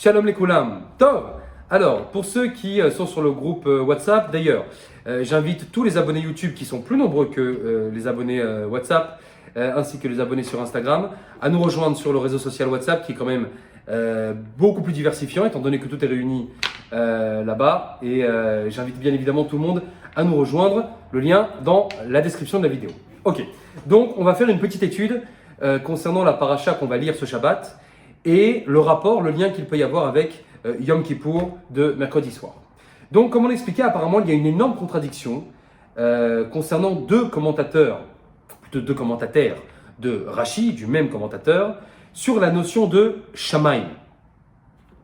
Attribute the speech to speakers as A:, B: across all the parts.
A: Shalom les koulam. Tov. Alors, pour ceux qui sont sur le groupe WhatsApp, d'ailleurs, j'invite tous les abonnés YouTube qui sont plus nombreux que les abonnés WhatsApp, ainsi que les abonnés sur Instagram, à nous rejoindre sur le réseau social WhatsApp qui est quand même beaucoup plus diversifiant, étant donné que tout est réuni là-bas. Et j'invite bien évidemment tout le monde à nous rejoindre. Le lien dans la description de la vidéo. Ok, donc on va faire une petite étude concernant la paracha qu'on va lire ce Shabbat et le rapport, le lien qu'il peut y avoir avec Yom Kippour de mercredi soir. Donc, comme on l'expliquait, apparemment, il y a une énorme contradiction concernant deux commentateurs de Rashi, du même commentateur, sur la notion de Shamaim.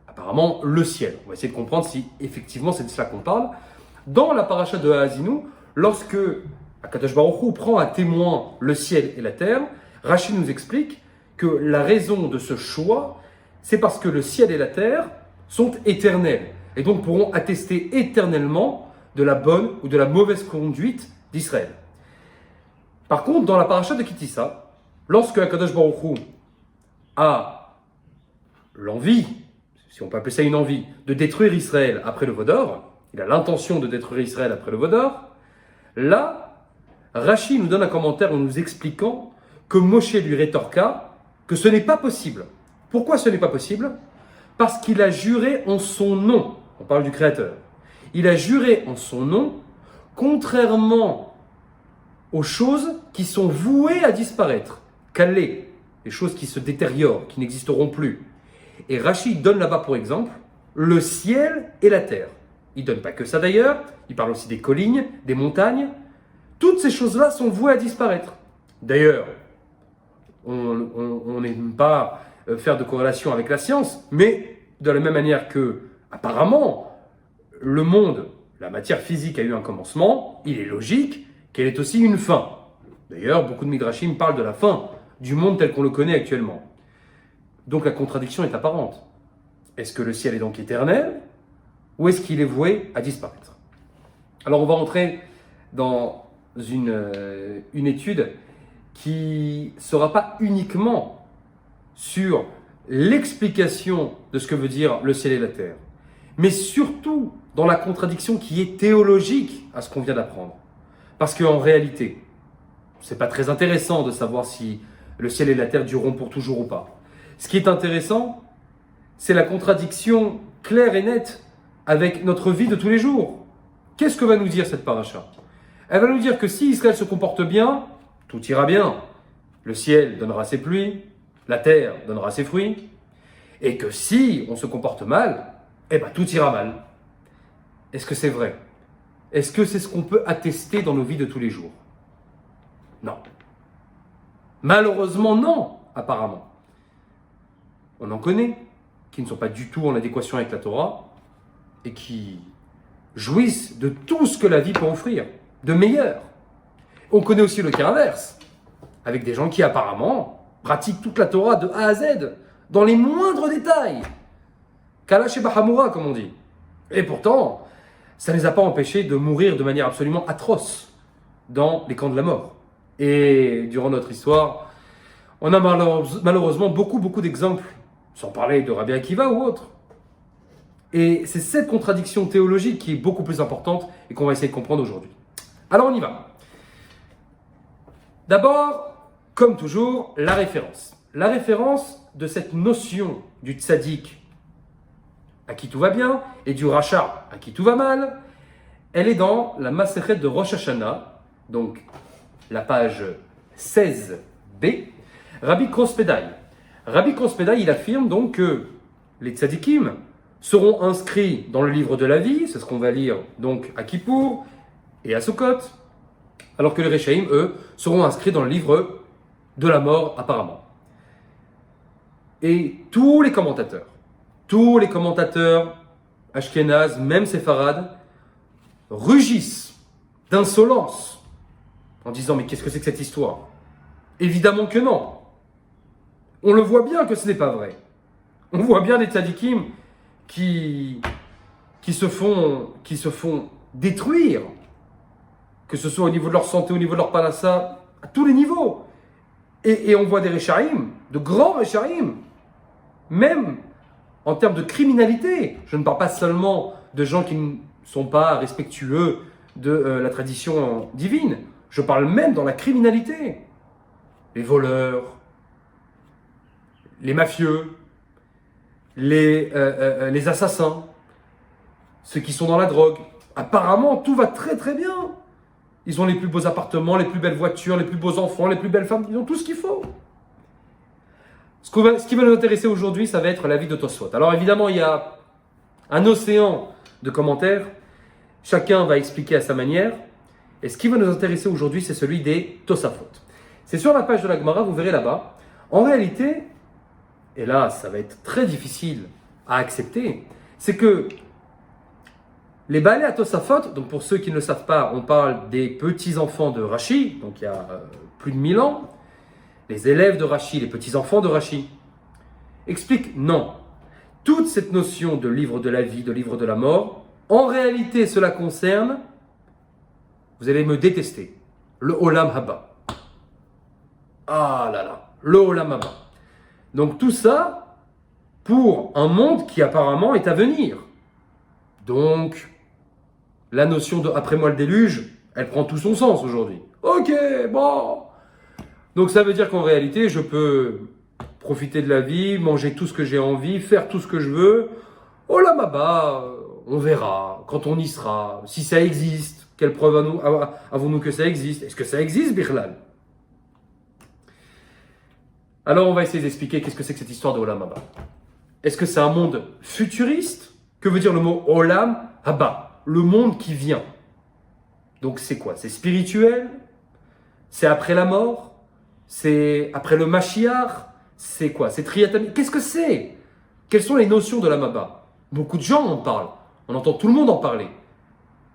A: Apparemment, le ciel. On va essayer de comprendre si effectivement c'est de cela qu'on parle. Dans la paracha de Haazinu, lorsque Akadosh Baruch Hu prend à témoin le ciel et la terre, Rashi nous explique que la raison de ce choix, c'est parce que le ciel et la terre sont éternels et donc pourront attester éternellement de la bonne ou de la mauvaise conduite d'Israël. Par contre, dans la paracha de Kitissa, lorsque Akadosh Baruch Hu a l'envie, si on peut appeler ça une envie, de détruire Israël après le Vaudor, il a l'intention de détruire Israël après le Vaudor, là, Rashi nous donne un commentaire en nous expliquant que Moshe lui rétorqua que ce n'est pas possible. Pourquoi ce n'est pas possible ? Parce qu'il a juré en son nom. On parle du Créateur. Il a juré en son nom, contrairement aux choses qui sont vouées à disparaître. Calées, les choses qui se détériorent, qui n'existeront plus. Et Rashi donne là-bas pour exemple le ciel et la terre. Il ne donne pas que ça d'ailleurs, il parle aussi des collines, des montagnes. Toutes ces choses-là sont vouées à disparaître. D'ailleurs, on n'aime pas faire de corrélation avec la science, mais de la même manière que, apparemment, le monde, la matière physique a eu un commencement, il est logique qu'elle ait aussi une fin. D'ailleurs, beaucoup de Midrashim parlent de la fin du monde tel qu'on le connaît actuellement. Donc la contradiction est apparente. Est-ce que le ciel est donc éternel ou est-ce qu'il est voué à disparaître ? Alors on va rentrer dans une étude qui ne sera pas uniquement sur l'explication de ce que veut dire le ciel et la terre, mais surtout dans la contradiction qui est théologique à ce qu'on vient d'apprendre. Parce qu'en réalité, ce n'est pas très intéressant de savoir si le ciel et la terre dureront pour toujours ou pas. Ce qui est intéressant, c'est la contradiction claire et nette avec notre vie de tous les jours. Qu'est-ce que va nous dire cette paracha ? Elle va nous dire que si Israël se comporte bien, tout ira bien. Le ciel donnera ses pluies, la terre donnera ses fruits, et que si on se comporte mal, tout ira mal. Est-ce que c'est vrai ? Est-ce que c'est ce qu'on peut attester dans nos vies de tous les jours ? Non. Malheureusement, non, apparemment. On en connaît qui ne sont pas du tout en adéquation avec la Torah et qui jouissent de tout ce que la vie peut offrir, de meilleur. On connaît aussi le cas inverse, avec des gens qui apparemment pratiquent toute la Torah de A à Z, dans les moindres détails. Kalash et Bahamura, comme on dit. Et pourtant, ça ne les a pas empêchés de mourir de manière absolument atroce dans les camps de la mort. Et durant notre histoire, on a malheureusement beaucoup d'exemples, sans parler de Rabbi Akiva ou autre. Et c'est cette contradiction théologique qui est beaucoup plus importante et qu'on va essayer de comprendre aujourd'hui. Alors on y va. D'abord, comme toujours, la référence. La référence de cette notion du tzaddik à qui tout va bien et du rachat à qui tout va mal, elle est dans la Masechet de Rosh Hashanah, donc la page 16b, Rabbi Krospedai. Rabbi Krospedai, il affirme donc que les tzaddikim seront inscrits dans le livre de la vie, c'est ce qu'on va lire donc à Kippour et à Sukkot, alors que les Réchaïm, eux, seront inscrits dans le livre de la mort apparemment. Et tous les commentateurs, Ashkenaz, même séfarades, rugissent d'insolence en disant « Mais qu'est-ce que c'est que cette histoire ?» Évidemment que non. On le voit bien que ce n'est pas vrai. On voit bien des tzadikim qui se font détruire, que ce soit au niveau de leur santé, au niveau de leur parnassa, à tous les niveaux. Et on voit des Réchaïm, de grands Réchaïm, même en termes de criminalité. Je ne parle pas seulement de gens qui ne sont pas respectueux de la tradition divine. Je parle même dans la criminalité. Les voleurs, les mafieux, les assassins, ceux qui sont dans la drogue. Apparemment, tout va très très bien. Ils ont les plus beaux appartements, les plus belles voitures, les plus beaux enfants, les plus belles femmes. Ils ont tout ce qu'il faut. Ce qui va nous intéresser aujourd'hui, ça va être la vie de Tosfot. Alors évidemment, il y a un océan de commentaires. Chacun va expliquer à sa manière. Et ce qui va nous intéresser aujourd'hui, c'est celui des Tosafot. C'est sur la page de la Gemara, vous verrez là-bas. En réalité, et là, ça va être très difficile à accepter, c'est que les Baalei Tosafot, donc pour ceux qui ne le savent pas, on parle des petits-enfants de Rashi, donc il y a plus de 1000 ans, les élèves de Rashi, les petits-enfants de Rashi, expliquent non. Toute cette notion de livre de la vie, de livre de la mort, en réalité, cela concerne, vous allez me détester, le Olam Haba. Ah là là, le Olam Haba. Donc tout ça pour un monde qui apparemment est à venir. Donc, la notion de après moi le déluge, elle prend tout son sens aujourd'hui. Ok, bon. Donc ça veut dire qu'en réalité, je peux profiter de la vie, manger tout ce que j'ai envie, faire tout ce que je veux. Olam Haba, on verra quand on y sera, si ça existe. Quelle preuve avons-nous que ça existe? Est-ce que ça existe, Birlal? Alors on va essayer d'expliquer qu'est-ce que c'est que cette histoire de Olam Haba. Est-ce que c'est un monde futuriste? Que veut dire le mot Olam Haba? Le monde qui vient. Donc c'est quoi? C'est spirituel? C'est après la mort? C'est après le Mashiach? C'est quoi? C'est Triatami? Qu'est-ce que c'est? Quelles sont les notions de Olam Haba? Beaucoup de gens en parlent. On entend tout le monde en parler.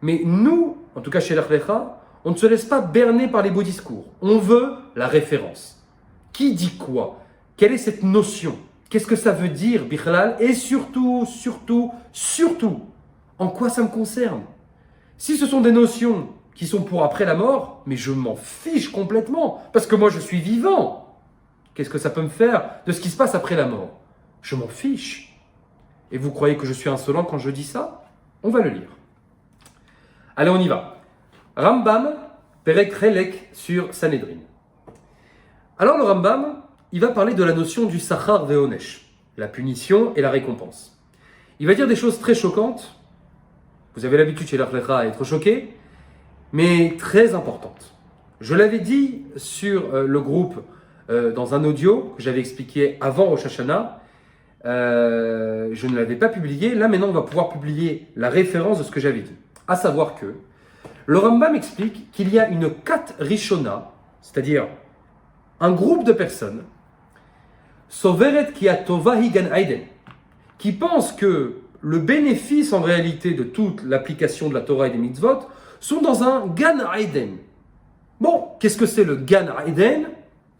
A: Mais nous, en tout cas chez l'Achlecha, on ne se laisse pas berner par les beaux discours. On veut la référence. Qui dit quoi? Quelle est cette notion? Qu'est-ce que ça veut dire, Bichlal? Et surtout, en quoi ça me concerne? Si ce sont des notions qui sont pour après la mort, mais je m'en fiche complètement, parce que moi je suis vivant. Qu'est-ce que ça peut me faire de ce qui se passe après la mort? Je m'en fiche. Et vous croyez que je suis insolent quand je dis ça? On va le lire. Allez, on y va. Rambam, Perek Relek sur Sanhedrin. Alors le Rambam, il va parler de la notion du Sachar Veonesh, la punition et la récompense. Il va dire des choses très choquantes. Vous avez l'habitude chez l'Achlecha à être choqué, mais très importantes. Je l'avais dit sur le groupe dans un audio que j'avais expliqué avant Rosh Hashanah. Je ne l'avais pas publié. Là maintenant, on va pouvoir publier la référence de ce que j'avais dit. À savoir que le Rambam explique qu'il y a une kat rishona, c'est-à-dire un groupe de personnes, Soveret ki atovahi gan aiden, qui pensent que le bénéfice en réalité de toute l'application de la Torah et des mitzvot sont dans un gan aiden. Bon, qu'est-ce que c'est le gan aiden?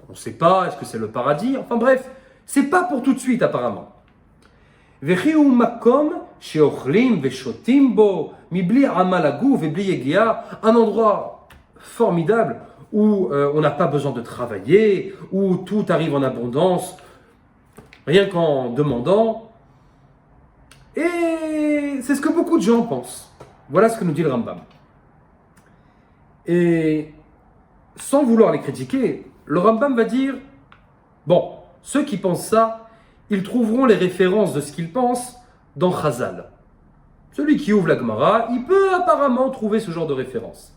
A: On ne sait pas, est-ce que c'est le paradis? Enfin bref, c'est pas pour tout de suite apparemment. Vechi hu makom sheochlim veshotim bo mibli amal haguf vebli yegia, un endroit formidable où on n'a pas besoin de travailler, où tout arrive en abondance, rien qu'en demandant. Et c'est ce que beaucoup de gens pensent. Voilà ce que nous dit le Rambam. Et sans vouloir les critiquer, le Rambam va dire, bon, ceux qui pensent ça, ils trouveront les références de ce qu'ils pensent dans Chazal. Celui qui ouvre la Gemara, il peut apparemment trouver ce genre de références.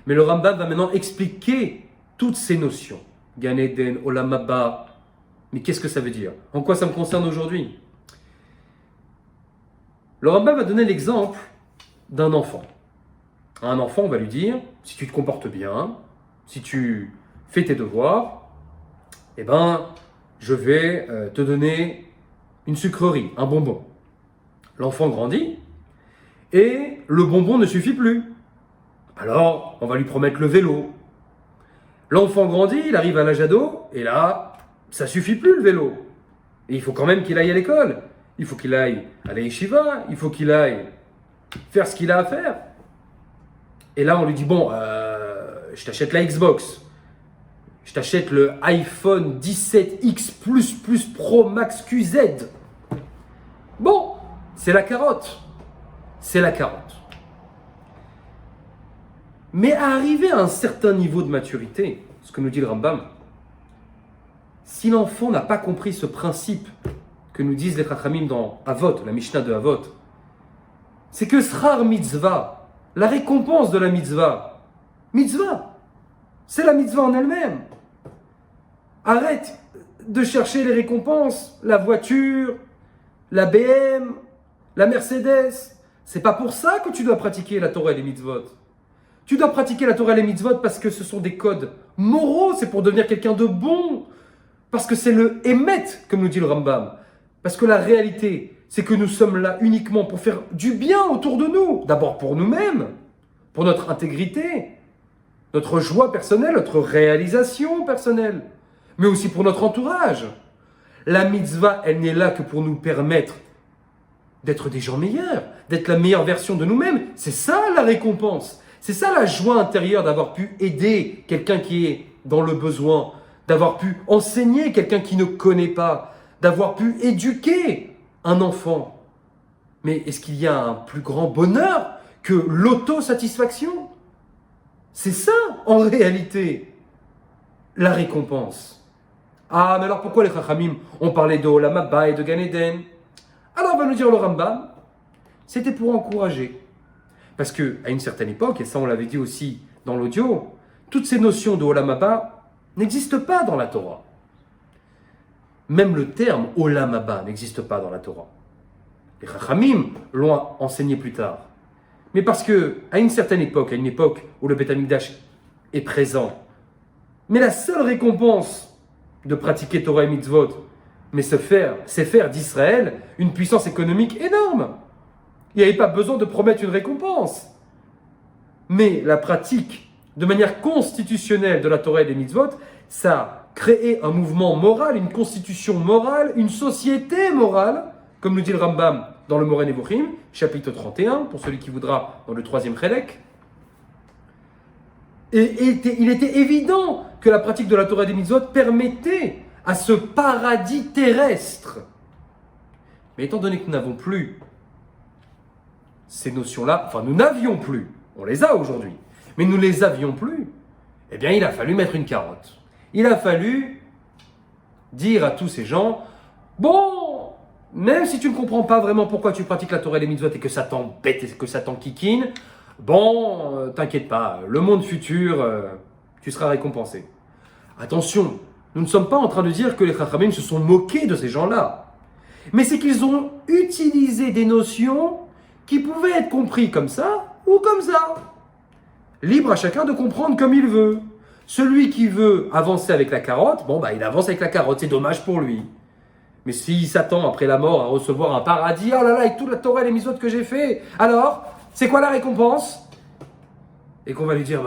A: Mais le Rambam va maintenant expliquer toutes ces notions. Gan Eden, Olam Haba. Mais qu'est-ce que ça veut dire? En quoi ça me concerne aujourd'hui? Le Rambam va donner l'exemple d'un enfant. À un enfant, on va lui dire, si tu te comportes bien, si tu fais tes devoirs, eh ben, je vais te donner une sucrerie, un bonbon. L'enfant grandit et le bonbon ne suffit plus. Alors, on va lui promettre le vélo. L'enfant grandit, il arrive à l'âge ado, et là, ça suffit plus le vélo. Et il faut quand même qu'il aille à l'école. Il faut qu'il aille à la yeshiva, il faut qu'il aille faire ce qu'il a à faire. Et là, on lui dit, bon, je t'achète la Xbox. Je t'achète le iPhone 17X Plus Pro Max QZ. Bon, c'est la carotte. C'est la carotte. Mais à arriver à un certain niveau de maturité, ce que nous dit le Rambam, si l'enfant n'a pas compris ce principe que nous disent les Chachamim dans Avot, la Mishnah de Avot, c'est que Srar Mitzvah, la récompense de la mitzvah, c'est la mitzvah en elle-même. Arrête de chercher les récompenses, la voiture, la BM, la Mercedes. C'est pas pour ça que tu dois pratiquer la Torah et les mitzvot. Tu dois pratiquer la Torah et les mitzvot parce que ce sont des codes moraux, c'est pour devenir quelqu'un de bon. Parce que c'est le émet, comme nous dit le Rambam. Parce que la réalité, c'est que nous sommes là uniquement pour faire du bien autour de nous. D'abord pour nous-mêmes, pour notre intégrité, notre joie personnelle, notre réalisation personnelle, mais aussi pour notre entourage. La mitzvah, elle n'est là que pour nous permettre d'être des gens meilleurs, d'être la meilleure version de nous-mêmes. C'est ça la récompense. C'est ça la joie intérieure d'avoir pu aider quelqu'un qui est dans le besoin, d'avoir pu enseigner quelqu'un qui ne connaît pas, d'avoir pu éduquer un enfant. Mais est-ce qu'il y a un plus grand bonheur que l'autosatisfaction? C'est ça, en réalité, la récompense. Ah, mais alors pourquoi les Chachamim ont parlé de Olam Haba et de Gan Eden? Alors va nous dire le Rambam, c'était pour encourager. Parce qu'à une certaine époque, et ça on l'avait dit aussi dans l'audio, toutes ces notions de Olam Haba n'existent pas dans la Torah. Même le terme Olam Haba n'existe pas dans la Torah. Les Chachamim l'ont enseigné plus tard. Mais parce qu'à une certaine époque, à une époque où le Beth Amikdash est présent, mais la seule récompense de pratiquer Torah et Mitzvot, mais c'est faire d'Israël une puissance économique énorme. Il n'y avait pas besoin de promettre une récompense. Mais la pratique, de manière constitutionnelle de la Torah et des Mitzvot, ça a créé un mouvement moral, une constitution morale, une société morale, comme nous dit le Rambam dans le Moreh Nevuchim, chapitre 31, pour celui qui voudra, dans le 3e Chélek. Et il était évident que la pratique de la Torah et des Mitzvot permettait à ce paradis terrestre. Mais étant donné que nous n'avons plus ces notions-là, enfin nous n'avions plus, on les a aujourd'hui, mais nous ne les avions plus, eh bien il a fallu mettre une carotte. Il a fallu dire à tous ces gens, bon, même si tu ne comprends pas vraiment pourquoi tu pratiques la Torah et les mitzvot et que ça t'embête et que ça t'enquiquine, bon, t'inquiète pas, le monde futur, tu seras récompensé. Attention, nous ne sommes pas en train de dire que les Chachamim se sont moqués de ces gens-là, mais c'est qu'ils ont utilisé des notions qui pouvaient être compris comme ça ou comme ça. Libre à chacun de comprendre comme il veut. Celui qui veut avancer avec la carotte, bon bah il avance avec la carotte, c'est dommage pour lui. Mais s'il s'attend après la mort à recevoir un paradis, oh là là, avec toute la Torah et les mitzvot que j'ai fait, alors, c'est quoi la récompense? Et qu'on va lui dire,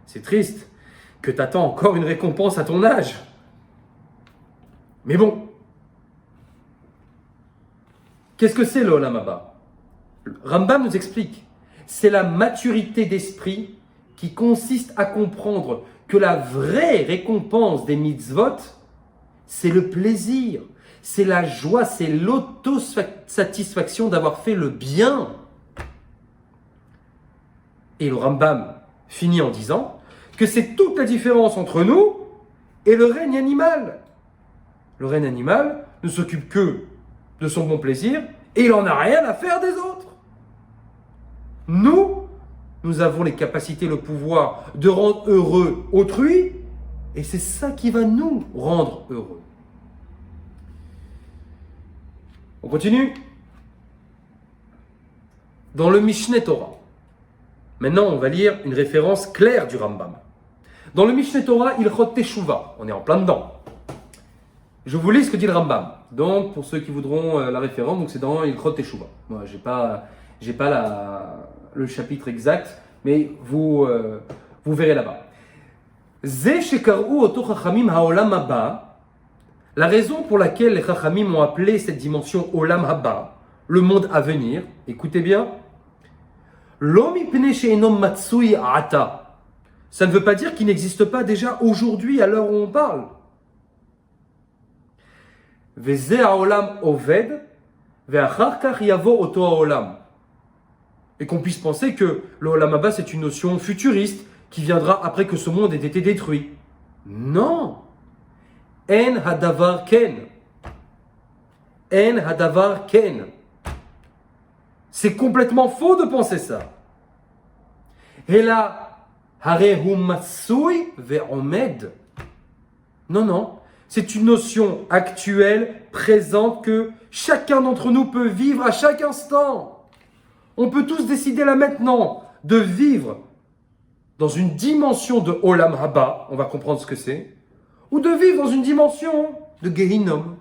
A: c'est triste que tu attends encore une récompense à ton âge. Mais bon, qu'est-ce que c'est le Olam Haba? Rambam nous explique, c'est la maturité d'esprit qui consiste à comprendre que la vraie récompense des mitzvot, c'est le plaisir, c'est la joie, c'est l'autosatisfaction d'avoir fait le bien. Et le Rambam finit en disant que c'est toute la différence entre nous et le règne animal. Le règne animal ne s'occupe que de son bon plaisir et il n'en a rien à faire des autres. Nous avons les capacités, le pouvoir de rendre heureux autrui et c'est ça qui va nous rendre heureux. On continue. Dans le Mishneh Torah. Maintenant, on va lire une référence claire du Rambam. Dans le Mishneh Torah, Ilchot Teshuvah. On est en plein dedans. Je vous lis ce que dit le Rambam. Donc, pour ceux qui voudront la référence, donc c'est dans Ilchot Teshuvah. Moi, j'ai pas le chapitre exact, mais vous verrez là-bas. Ze shekar'u oto chachamim haolam haba. La raison pour laquelle les chachamim ont appelé cette dimension olam haba, le monde à venir, écoutez bien, lo mipnei she'enom matsui ata. Ça ne veut pas dire qu'il n'existe pas déjà aujourd'hui à l'heure où on parle. Veze haolam oved, ve'achar kach yavo oto haolam. Et qu'on puisse penser que le olam haba c'est une notion futuriste qui viendra après que ce monde ait été détruit. Non. En hadavar ken. En hadavar ken. C'est complètement faux de penser ça. Hela harehu matsui ve'omed. Non. C'est une notion actuelle, présente, que chacun d'entre nous peut vivre à chaque instant. On peut tous décider là maintenant de vivre dans une dimension de Olam Haba, on va comprendre ce que c'est, ou de vivre dans une dimension de Gehinom.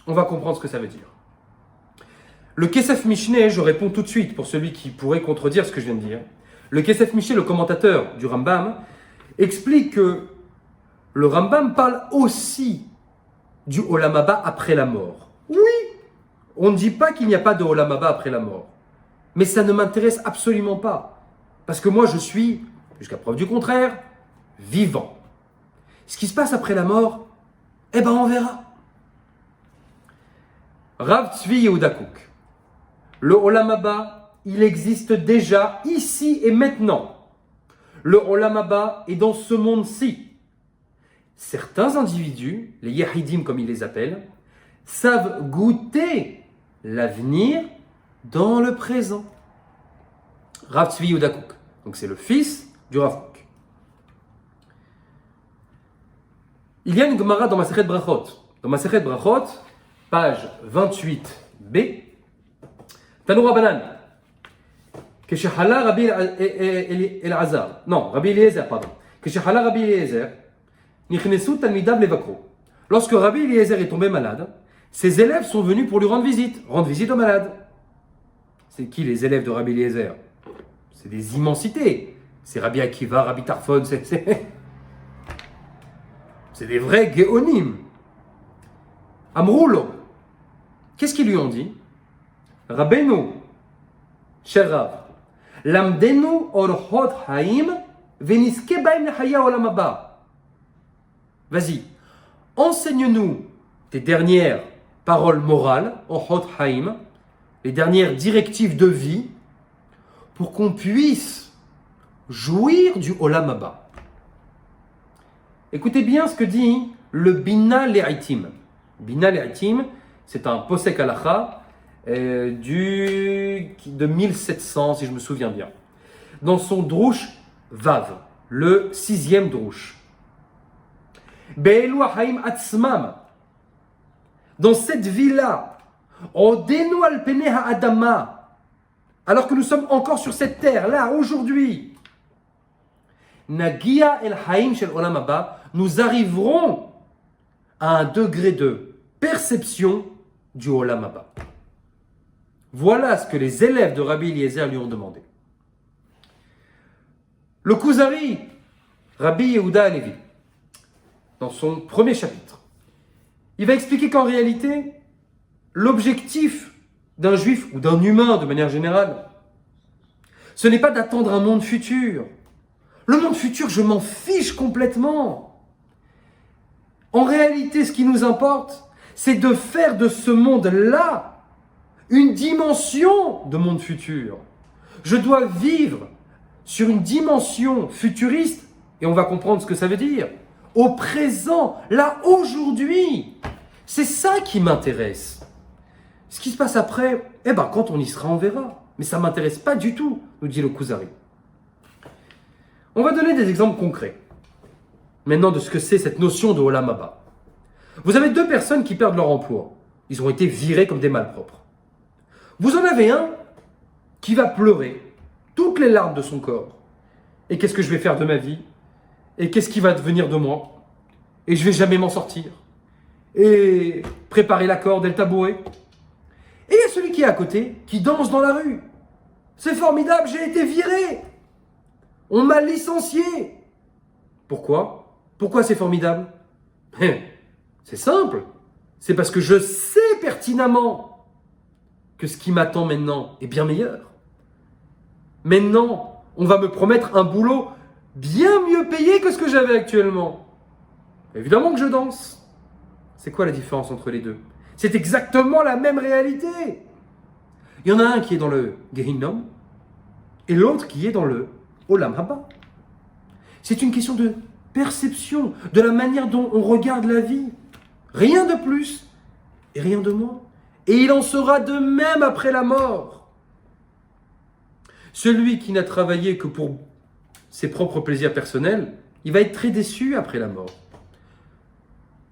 A: On va comprendre ce que ça veut dire. Le Kesef Mishneh, je réponds tout de suite pour celui qui pourrait contredire ce que je viens de dire. Le Kesef Mishneh, le commentateur du Rambam, explique que le Rambam parle aussi du Olam Haba après la mort. Oui, on ne dit pas qu'il n'y a pas de Olam Haba après la mort. Mais ça ne m'intéresse absolument pas. Parce que moi, je suis, jusqu'à preuve du contraire, vivant. Ce qui se passe après la mort, on verra. Rav Tzvi Yehuda Kook. Le Olam Haba, il existe déjà ici et maintenant. Le Olam Haba est dans ce monde-ci. Certains individus, les Yahidim comme ils les appellent, savent goûter l'avenir dans le présent. Rav Tzvi Yehuda Kook. Donc c'est le fils du Rav Kook. Il y a une Gemara dans Masechet Brachot. Dans Masechet Brachot, page 28b, Tanoura Banan. Keshehala Rabbi Elazar. Non, Rabbi Eliezer, pardon. Keshehala Rabbi Eliezer. Lorsque Rabbi Eliezer est tombé malade, ses élèves sont venus pour lui rendre visite au malade. C'est qui les élèves de Rabbi Eliezer? C'est des immensités. C'est Rabbi Akiva, Rabbi Tarfon, c'est des vrais géonim. Amroulo. Qu'est-ce qu'ils lui ont dit? Rabbeinu, cher Rav, lamdenu orhot haim veniske baim lechaya olam haba. Vas-y, enseigne-nous tes dernières paroles morales, Orhot Haim, les dernières directives de vie, pour qu'on puisse jouir du Olam Haba. Écoutez bien ce que dit le Bina Le'aitim. Bina Le'aitim, c'est un posek halacha de 1700, si je me souviens bien. Dans son Drush Vav, le 6e Drush. Dans cette vie-là, alors que nous sommes encore sur cette terre, là, aujourd'hui, nous arriverons à un degré de perception du Olam Haba. Voilà ce que les élèves de Rabbi Eliezer lui ont demandé. Le Kuzari, Rabbi Yehuda Halevi, dans son premier chapitre, il va expliquer qu'en réalité, l'objectif d'un juif ou d'un humain de manière générale, ce n'est pas d'attendre un monde futur. Le monde futur, je m'en fiche complètement. En réalité, ce qui nous importe, c'est de faire de ce monde-là une dimension de monde futur. Je dois vivre sur une dimension futuriste, et on va comprendre ce que ça veut dire, au présent, là, aujourd'hui. C'est ça qui m'intéresse. Ce qui se passe après, quand on y sera, on verra. Mais ça ne m'intéresse pas du tout, nous dit le Kuzari. On va donner des exemples concrets. Maintenant, de ce que c'est cette notion de Olam Haba. Vous avez deux personnes qui perdent leur emploi. Ils ont été virés comme des malpropres. Vous en avez un qui va pleurer toutes les larmes de son corps. Et qu'est-ce que je vais faire de ma vie? Et qu'est-ce qui va devenir de moi? Et je vais jamais m'en sortir. Et préparer la corde et le tabouret. Et il y a celui qui est à côté, qui danse dans la rue. C'est formidable, j'ai été viré. On m'a licencié. Pourquoi? Pourquoi c'est formidable? C'est simple. C'est parce que je sais pertinemment que ce qui m'attend maintenant est bien meilleur. Maintenant, on va me promettre un boulot bien mieux payé que ce que j'avais actuellement. Évidemment que je danse. C'est quoi la différence entre les deux? C'est exactement la même réalité. Il y en a un qui est dans le Gehinnom et l'autre qui est dans le Olam Haba. C'est une question de perception, de la manière dont on regarde la vie. Rien de plus et rien de moins. Et il en sera de même après la mort. Celui qui n'a travaillé que pour ses propres plaisirs personnels, il va être très déçu après la mort.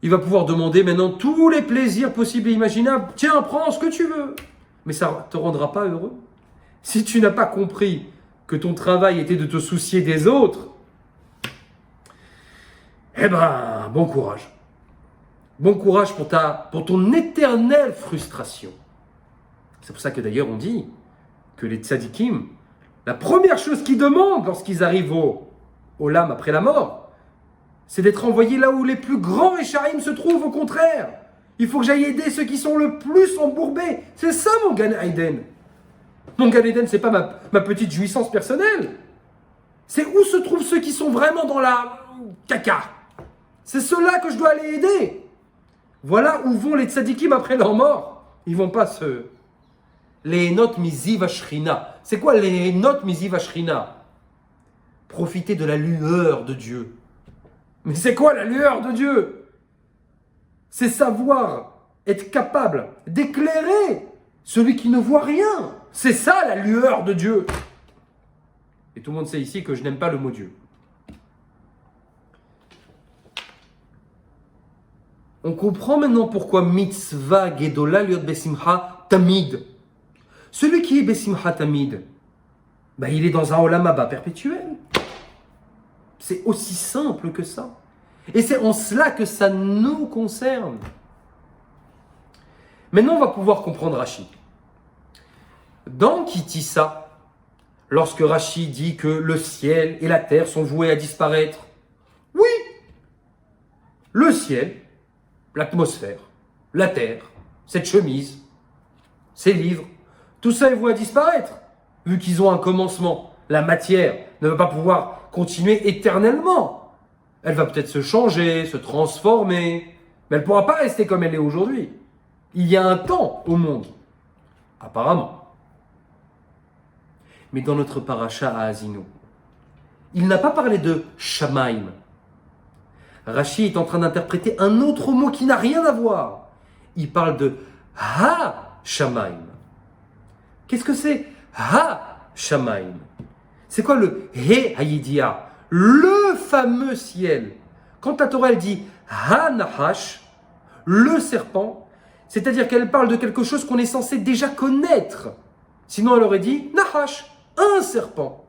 A: Il va pouvoir demander maintenant tous les plaisirs possibles et imaginables. Tiens, prends ce que tu veux. Mais ça ne te rendra pas heureux. Si tu n'as pas compris que ton travail était de te soucier des autres, eh ben, bon courage. Bon courage pour ton éternelle frustration. C'est pour ça que d'ailleurs on dit que les tzadikim, la première chose qu'ils demandent lorsqu'ils arrivent au lame après la mort, c'est d'être envoyés là où les plus grands Réchaïm se trouvent. Au contraire, il faut que j'aille aider ceux qui sont le plus embourbés. C'est ça mon Gan Eden. Mon Gan Eden, c'est pas ma petite jouissance personnelle. C'est où se trouvent ceux qui sont vraiment dans la caca. C'est ceux-là que je dois aller aider. Voilà où vont les tzadikim après leur mort. Ils vont pas se... Les notes miziv ashrina. C'est quoi les notes miziv ashrina? Profiter de la lueur de Dieu. Mais c'est quoi la lueur de Dieu? C'est savoir être capable d'éclairer celui qui ne voit rien. C'est ça la lueur de Dieu. Et tout le monde sait ici que je n'aime pas le mot Dieu. On comprend maintenant pourquoi mitzvah gedola liot besimcha tamid. Celui qui est besimcha tamid, il est dans un olam haba perpétuel. C'est aussi simple que ça. Et c'est en cela que ça nous concerne. Maintenant, on va pouvoir comprendre Rashi. Dans Kitissa, lorsque Rashi dit que le ciel et la terre sont voués à disparaître, oui, le ciel, l'atmosphère, la terre, cette chemise, ces livres, tout ça est voué à disparaître, vu qu'ils ont un commencement. La matière ne va pas pouvoir continuer éternellement. Elle va peut-être se changer, se transformer, mais elle ne pourra pas rester comme elle est aujourd'hui. Il y a un temps au monde, apparemment. Mais dans notre paracha à Azino, il n'a pas parlé de Shamaim. Rashi est en train d'interpréter un autre mot qui n'a rien à voir. Il parle de Ha-Shamaim. Qu'est-ce que c'est Ha-Shamaim? C'est quoi le He Hayidia? Le fameux ciel. Quand la Torah elle dit Ha-Nahash, le serpent, c'est-à-dire qu'elle parle de quelque chose qu'on est censé déjà connaître. Sinon elle aurait dit Nahash, un serpent.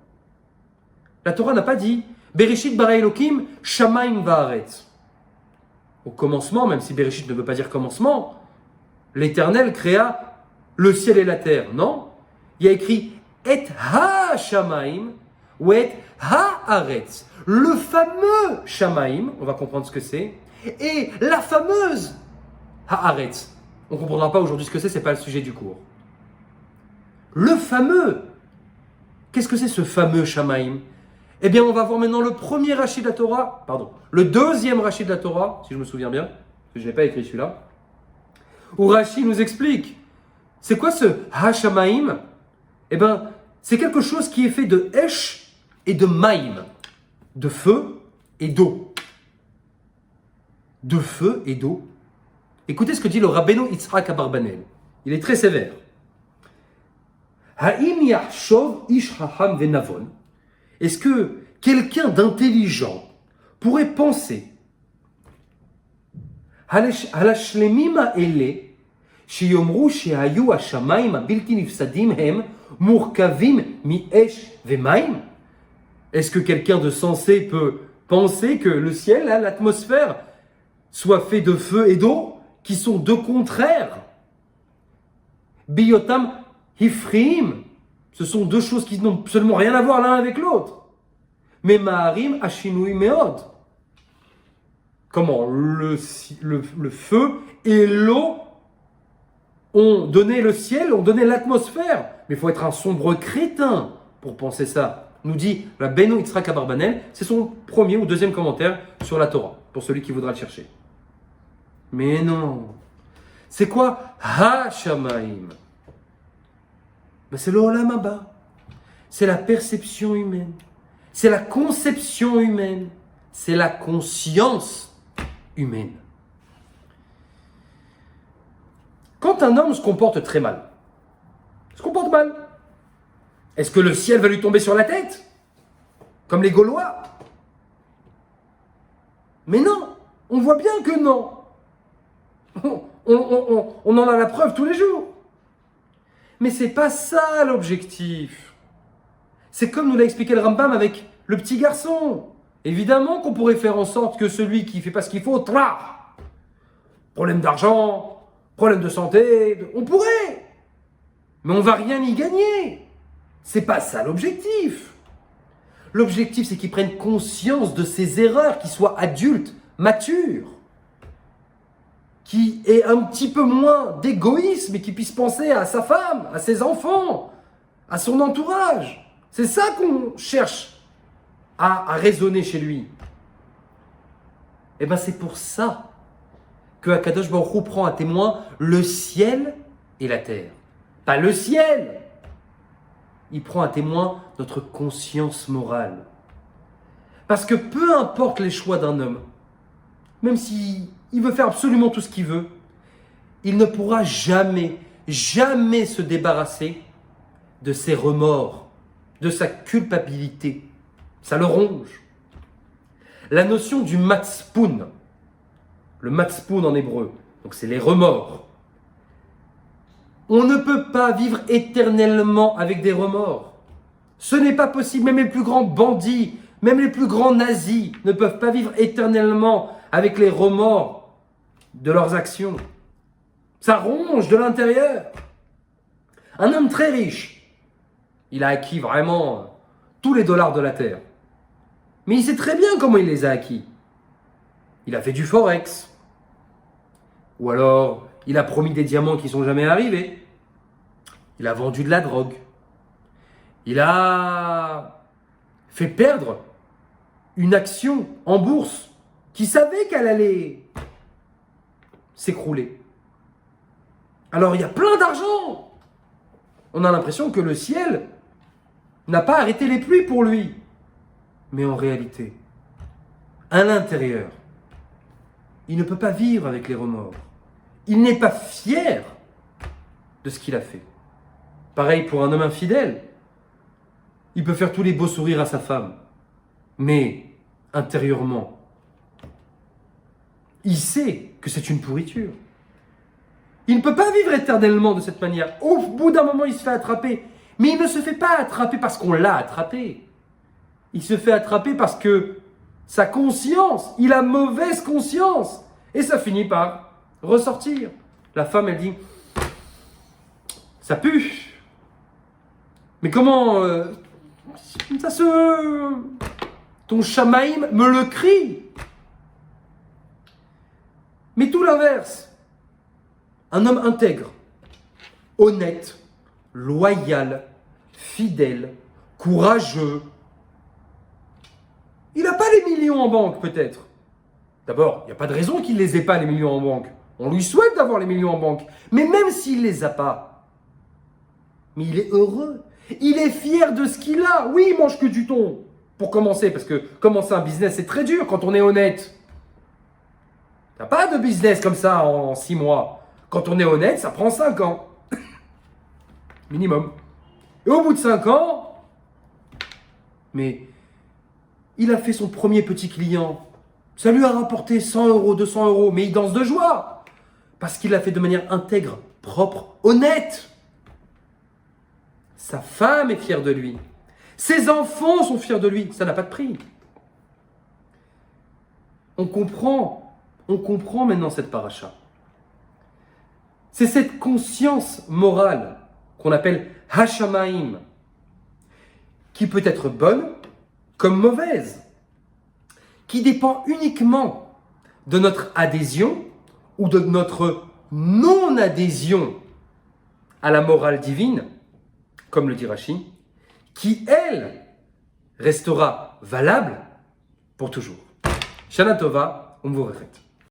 A: La Torah n'a pas dit Bereshit bara Elokim Shamaim va'aretz. Au commencement, même si Bereshit ne veut pas dire commencement, l'Éternel créa le ciel et la terre. Non, il y a écrit Et ha-Shamaim ou Et ha-Aretz. Le fameux Shamaim, on va comprendre ce que c'est, et la fameuse ha-Aretz. On ne comprendra pas aujourd'hui ce que c'est pas le sujet du cours. Le fameux. Qu'est-ce que c'est ce fameux Shamaim? Eh bien, on va voir maintenant le premier Rashi de la Torah, le deuxième Rashi de la Torah, si je me souviens bien, parce que je n'ai pas écrit celui-là, où Rashi nous explique, c'est quoi ce Ha-Shamaim? Eh bien, c'est quelque chose qui est fait de Esh et de Maïm, de feu et d'eau. De feu et d'eau. Écoutez ce que dit le Rabbeinu Yitzhak Abarbanel. Il est très sévère. Ha'im yachshov ish hacham venavon. Est-ce que quelqu'un d'intelligent pourrait penser Halashlemim ha'ele sheyomru shehayu hashamayim habilti nifsadim hem murkavim mi-esh ve'mayim? Est-ce que quelqu'un de sensé peut penser que le ciel, l'atmosphère, soit fait de feu et d'eau, qui sont deux contraires? Biyotam hifrim. Ce sont deux choses qui n'ont absolument rien à voir l'un avec l'autre. Mais Maharim Ashinui Meod. Comment le feu et l'eau ont donné le ciel, ont donné l'atmosphère. Mais il faut être un sombre crétin pour penser ça. Nous dit Rabbeinu Yitzhak Abarbanel, c'est son premier ou deuxième commentaire sur la Torah, pour celui qui voudra le chercher. Mais non. C'est quoi Ha-Shamaim? Ben, c'est le Olam Haba. C'est la perception humaine. C'est la conception humaine. C'est la conscience humaine. Quand un homme se comporte très mal, est-ce que le ciel va lui tomber sur la tête? Comme les Gaulois? Mais non, on voit bien que non. On en a la preuve tous les jours. Mais c'est pas ça l'objectif. C'est comme nous l'a expliqué le Rambam avec le petit garçon. Évidemment qu'on pourrait faire en sorte que celui qui fait pas ce qu'il faut, problème d'argent, problème de santé, on pourrait. Mais on va rien y gagner. C'est pas ça l'objectif. L'objectif, c'est qu'il prenne conscience de ses erreurs, qu'il soit adulte, mature, qui ait un petit peu moins d'égoïsme et qui puisse penser à sa femme, à ses enfants, à son entourage. C'est ça qu'on cherche à raisonner chez lui. Et bien c'est pour ça que Akadosh Baruch Hu prend à témoin le ciel et la terre. Pas le ciel. Il prend à témoin notre conscience morale. Parce que peu importe les choix d'un homme, même s'il veut faire absolument tout ce qu'il veut, il ne pourra jamais se débarrasser de ses remords, de sa culpabilité. Ça le ronge. La notion du matzpoun, le matzpoun en hébreu, donc c'est les remords. On ne peut pas vivre éternellement avec des remords. Ce n'est pas possible. Même les plus grands bandits, même les plus grands nazis ne peuvent pas vivre éternellement avec les remords de leurs actions. Ça ronge de l'intérieur. Un homme très riche, il a acquis vraiment tous les dollars de la terre. Mais il sait très bien comment il les a acquis. Il a fait du forex. Ou alors, il a promis des diamants qui ne sont jamais arrivés. Il a vendu de la drogue. Il a fait perdre une action en bourse qui savait qu'elle allait s'écrouler. Alors, il y a plein d'argent. On a l'impression que le ciel n'a pas arrêté les pluies pour lui. Mais en réalité, à l'intérieur, il ne peut pas vivre avec les remords. Il n'est pas fier de ce qu'il a fait. Pareil pour un homme infidèle. Il peut faire tous les beaux sourires à sa femme. Mais intérieurement, il sait que c'est une pourriture. Il ne peut pas vivre éternellement de cette manière. Au bout d'un moment, il se fait attraper. Mais il ne se fait pas attraper parce qu'on l'a attrapé. Il se fait attraper parce que sa conscience, il a mauvaise conscience. Et ça finit par ressortir. La femme, elle dit, ça pue. Mais comment ça se... Ton Shamaïm me le crie. Mais tout l'inverse. Un homme intègre, honnête, loyal, fidèle, courageux. Il n'a pas les millions en banque, peut-être. D'abord, il n'y a pas de raison qu'il ne les ait pas, les millions en banque. On lui souhaite d'avoir les millions en banque. Mais même s'il ne les a pas, mais il est heureux. Il est fier de ce qu'il a. Oui, il mange que du thon. Pour commencer, parce que commencer un business, c'est très dur quand on est honnête. Il n'y a pas de business comme ça en 6 mois. Quand on est honnête, ça prend 5 ans. Minimum. Et au bout de 5 ans, mais il a fait son premier petit client. Ça lui a rapporté 100 euros, 200 euros, mais il danse de joie. Parce qu'il l'a fait de manière intègre, propre, honnête. Sa femme est fière de lui. Ses enfants sont fiers de lui. Ça n'a pas de prix. On comprend maintenant cette paracha. C'est cette conscience morale qu'on appelle Hashamaim, qui peut être bonne comme mauvaise, qui dépend uniquement de notre adhésion ou de notre non-adhésion à la morale divine, comme le dit Rashi, qui, elle, restera valable pour toujours. Shana Tova, Umvurachet.